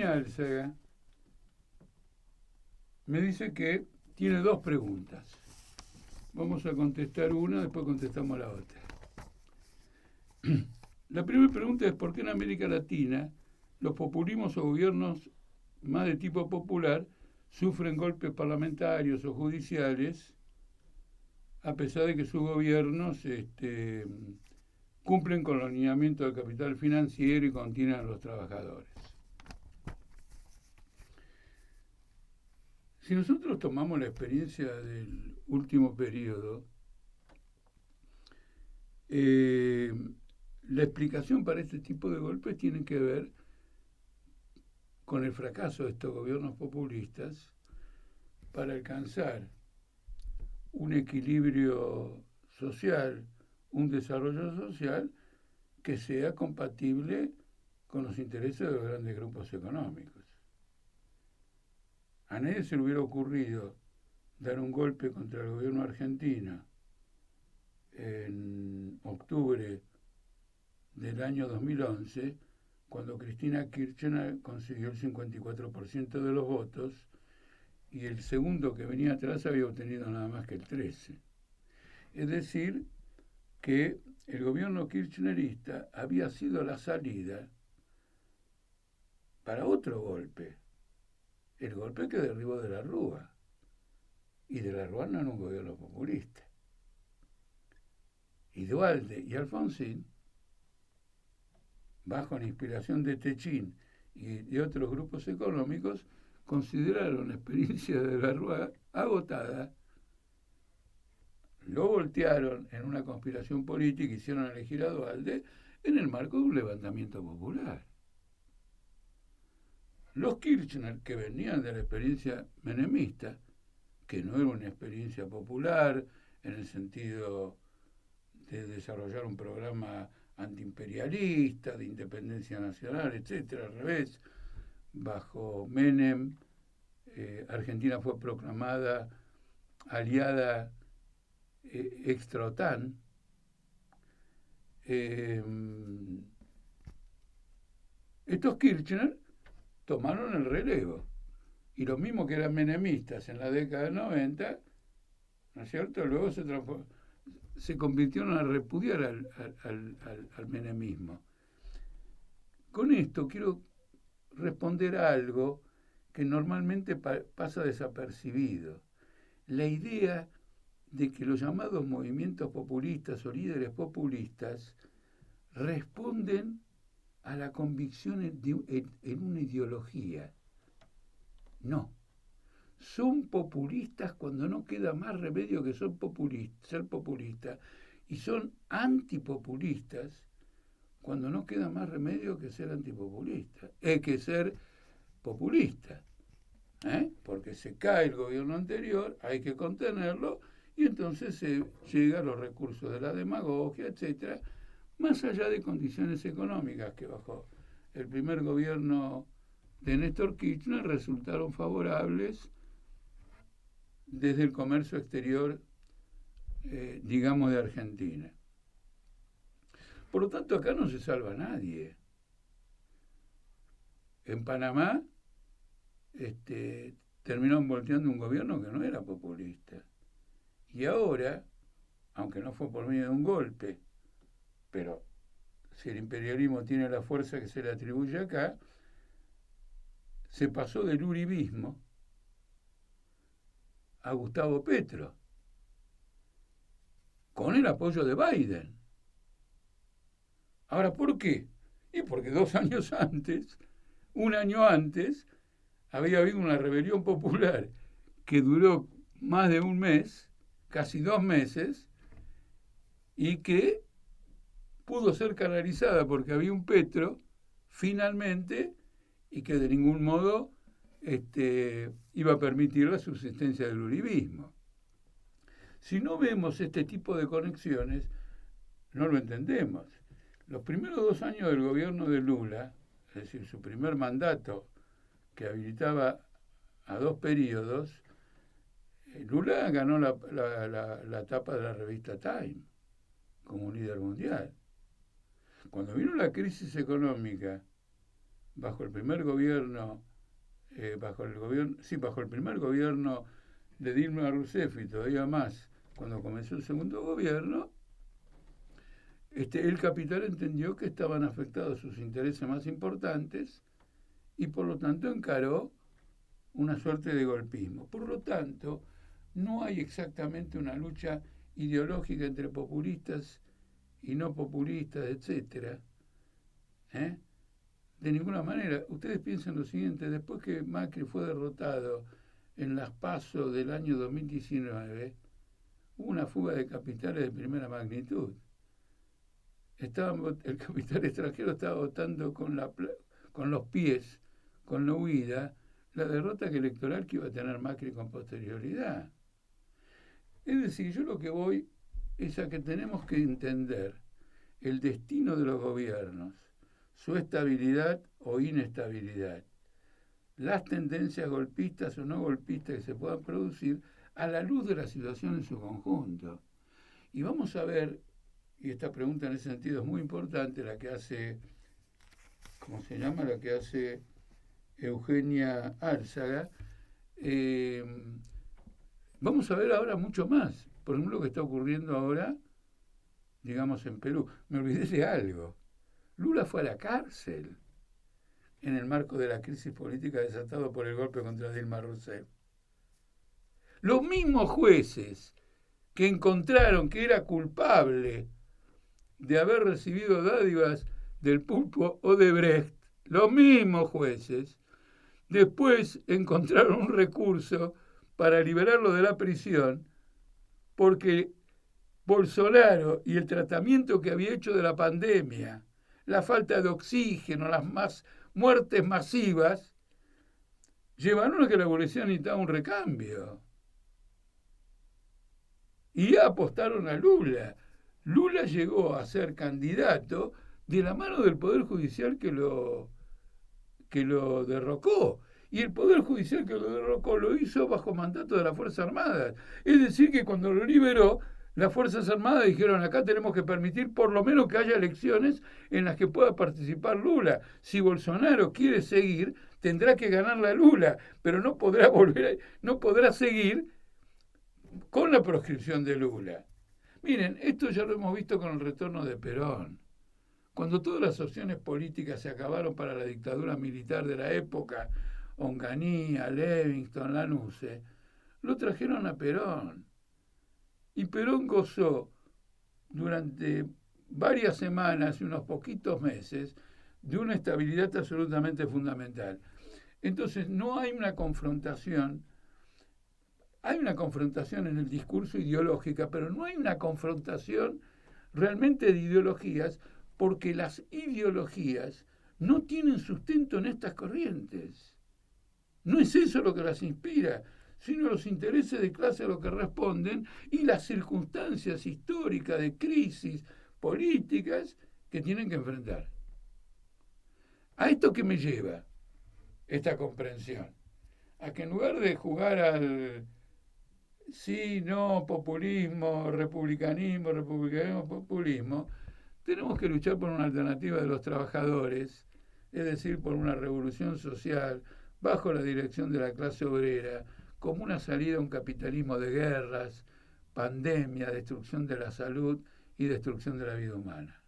Virginia Álzaga me dice que tiene dos preguntas. Vamos a contestar una, después contestamos la otra. La primera pregunta es ¿por qué en América Latina los populismos o gobiernos más de tipo popular sufren golpes parlamentarios o judiciales a pesar de que sus gobiernos cumplen con los lineamientos del capital financiero y contienen a los trabajadores? Si nosotros tomamos la experiencia del último periodo, la explicación para este tipo de golpes tiene que ver con el fracaso de estos gobiernos populistas para alcanzar un equilibrio social, un desarrollo social que sea compatible con los intereses de los grandes grupos económicos. A nadie se le hubiera ocurrido dar un golpe contra el gobierno argentino en octubre del año 2011, cuando Cristina Kirchner consiguió el 54% de los votos y el segundo que venía atrás había obtenido nada más que el 13%. Es decir, que el gobierno kirchnerista había sido la salida para otro golpe, el golpe que derribó de la Rúa. Y de la Rúa no era un gobierno populista. Y Duhalde y Alfonsín, bajo la inspiración de Techín y de otros grupos económicos, consideraron la experiencia de la Rúa agotada, lo voltearon en una conspiración política y hicieron elegir a Duhalde en el marco de un levantamiento popular. Los Kirchner, que venían de la experiencia menemista, que no era una experiencia popular en el sentido de desarrollar un programa antiimperialista, de independencia nacional, etcétera, al revés, bajo Menem, Argentina fue proclamada aliada extra-OTAN. Estos Kirchner tomaron el relevo. Y los mismos que eran menemistas en la década del 90, ¿no es cierto?, luego se convirtieron a repudiar al menemismo. Con esto quiero responder a algo que normalmente pasa desapercibido. La idea de que los llamados movimientos populistas o líderes populistas responden a la convicción en una ideología. No. Son populistas cuando no queda más remedio que ser populistas, y son antipopulistas cuando no queda más remedio que ser antipopulista, que ser populista. Porque se cae el gobierno anterior, hay que contenerlo, y entonces se llega a los recursos de la demagogia, etcétera, más allá de condiciones económicas que bajo el primer gobierno de Néstor Kirchner resultaron favorables desde el comercio exterior, digamos, de Argentina. Por lo tanto, acá no se salva a nadie. En Panamá terminaron volteando un gobierno que no era populista. Y ahora, aunque no fue por medio de un golpe, pero si el imperialismo tiene la fuerza que se le atribuye acá, se pasó del uribismo a Gustavo Petro, con el apoyo de Biden. Ahora, ¿por qué? Y porque 2 años antes, un año antes, había habido una rebelión popular que duró más de un mes, casi 2 meses, y que pudo ser canalizada porque había un Petro, finalmente, y que de ningún modo iba a permitir la subsistencia del uribismo. Si no vemos este tipo de conexiones, no lo entendemos. Los primeros 2 años del gobierno de Lula, es decir, su primer mandato que habilitaba a 2 periodos, Lula ganó la tapa de la revista Time como líder mundial. Cuando vino la crisis económica bajo el primer gobierno, bajo el primer gobierno de Dilma Rousseff y todavía más, cuando comenzó el segundo gobierno, el capital entendió que estaban afectados sus intereses más importantes y por lo tanto encaró una suerte de golpismo. Por lo tanto, no hay exactamente una lucha ideológica entre populistas y no populistas, etcétera. De ninguna manera. Ustedes piensan lo siguiente: después que Macri fue derrotado en las PASO del año 2019, hubo una fuga de capitales de primera magnitud. El capital extranjero estaba votando con los pies, con la huida, la derrota electoral que iba a tener Macri con posterioridad. Es decir, yo lo que voy es a que tenemos que entender el destino de los gobiernos, su estabilidad o inestabilidad, las tendencias golpistas o no golpistas que se puedan producir a la luz de la situación en su conjunto. Y vamos a ver, y esta pregunta en ese sentido es muy importante, la que hace, ¿cómo se llama? La que hace Eugenia Álzaga. Vamos a ver ahora mucho más. Por ejemplo, lo que está ocurriendo ahora, digamos, en Perú. Me olvidé de algo. Lula fue a la cárcel en el marco de la crisis política desatada por el golpe contra Dilma Rousseff. Los mismos jueces que encontraron que era culpable de haber recibido dádivas del pulpo Odebrecht, los mismos jueces, después encontraron un recurso para liberarlo de la prisión porque Bolsonaro y el tratamiento que había hecho de la pandemia, la falta de oxígeno, las muertes masivas, llevaron a que la policía necesitaba un recambio. Y apostaron a Lula. Lula llegó a ser candidato de la mano del Poder Judicial que lo derrocó. Y el Poder Judicial que lo derrocó lo hizo bajo mandato de las Fuerzas Armadas. Es decir, que cuando lo liberó, las Fuerzas Armadas dijeron: acá tenemos que permitir por lo menos que haya elecciones en las que pueda participar Lula. Si Bolsonaro quiere seguir, tendrá que ganarle a Lula, pero no podrá seguir con la proscripción de Lula. Miren, esto ya lo hemos visto con el retorno de Perón. Cuando todas las opciones políticas se acabaron para la dictadura militar de la época, Onganía, Livingston, Lanusse, lo trajeron a Perón. Y Perón gozó durante varias semanas y unos poquitos meses de una estabilidad absolutamente fundamental. Entonces no hay una confrontación. Hay una confrontación en el discurso ideológica, pero no hay una confrontación realmente de ideologías, porque las ideologías no tienen sustento en estas corrientes. No es eso lo que las inspira, sino los intereses de clase a lo que responden y las circunstancias históricas de crisis políticas que tienen que enfrentar. ¿A esto qué me lleva esta comprensión? A que en lugar de jugar al sí, no, populismo, republicanismo, populismo, tenemos que luchar por una alternativa de los trabajadores, es decir, por una revolución social bajo la dirección de la clase obrera, como una salida a un capitalismo de guerras, pandemia, destrucción de la salud y destrucción de la vida humana.